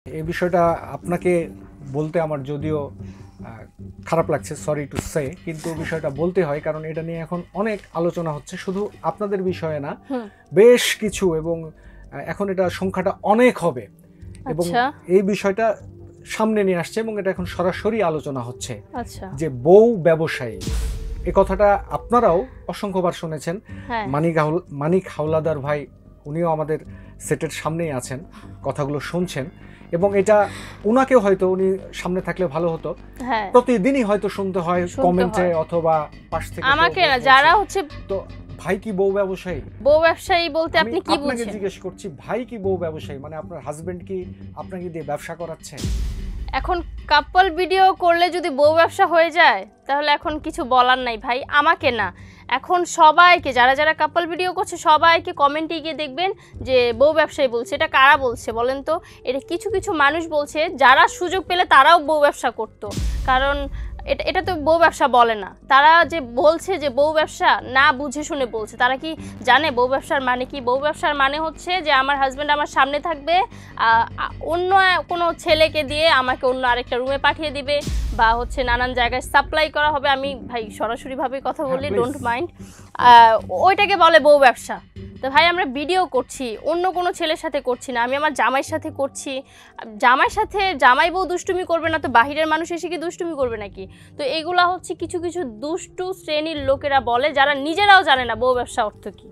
এই বিষয়টা আপনাকে বলতে আমার যদিও খারাপ লাগছে, সরি টু সে, কিন্তু বিষয়টা বলতে হয় কারণ এটা নিয়ে এখন অনেক আলোচনা হচ্ছে, শুধু আপনাদের বিষয়ে না, বেশ কিছু, এবং এখন এটা সংখ্যাটা অনেক হবে এবং এই বিষয়টা সামনে নিয়ে আসছে এবং এটা এখন সরাসরি আলোচনা হচ্ছে যে বউ ব্যবসায়ী। এই কথাটা আপনারাও অসংখ্যবার শুনেছেন। মানিক হাওলাদার ভাই উনিও আমাদের সেটের সামনেই আছেন, কথাগুলো শুনছেন এবং এটা উনাকে হয়তো উনি সামনে থাকলে ভালো হতো, প্রতিদিনই হয়তো শুনতে হয় কমেন্টে অথবা পাশ থেকে আমাকে না, যারা হচ্ছে তো ভাই কি বউ ব্যবসায়ী? বউ ব্যবসায়ী বলতে আপনি কি বুঝছেন? আপনাকে জিজ্ঞেস করছি, ভাই কি বউ ব্যবসায়ী, মানে আপনার হাজবেন্ড কি আপনাকে দিয়ে ব্যবসা করাচ্ছে? এখন কাপল ভিডিও করলে যদি বউ ব্যবসা হয়ে যায় তাহলে এখন কিছু বলার নাই ভাই, আমাকে না, এখন সবাইকে, যারা যারা কাপল ভিডিও করছে সবাইকে কমেন্টে গিয়ে দেখবেন যে বউ ব্যবসায়ী বলছে। এটা কারা বলছে বলেন তো? এটা কিছু কিছু মানুষ বলছে যারা সুযোগ পেলে তারাও বউ ব্যবসা করতো, কারণ এটা তো বউ ব্যবসা বলে না। তারা যে বলছে যে বউ ব্যবসা, না বুঝে শুনে বলছে। তারা কি জানে বউ ব্যবসার মানে কি? বউ ব্যবসার মানে হচ্ছে যে আমার হাজব্যান্ড আমার সামনে থাকবে, অন্য কোনো ছেলেকে দিয়ে আমাকে অন্য আরেকটা রুমে পাঠিয়ে দিবে, বা হচ্ছে নানান জায়গায় সাপ্লাই করা হবে। আমি ভাই সরাসরিভাবে কথা বলি, ডোন্ট মাইন্ড, ওইটাকে বলে বউ ব্যবসা। তো ভাই আমরা ভিডিও করছি, অন্য কোনো ছেলের সাথে করছি না, আমি আমার জামাইয়ের সাথে করছি। জামাইয়ের সাথে জামাই বউ দুষ্টুমি করবে না তো বাহিরের মানুষ এসে কি দুষ্টুমি করবে নাকি? তো এগুলা হচ্ছে কিছু কিছু দুষ্টু শ্রেণীর লোকেরা বলে, যারা নিজেরাও জানে না বউ ব্যবসা অর্থ কী।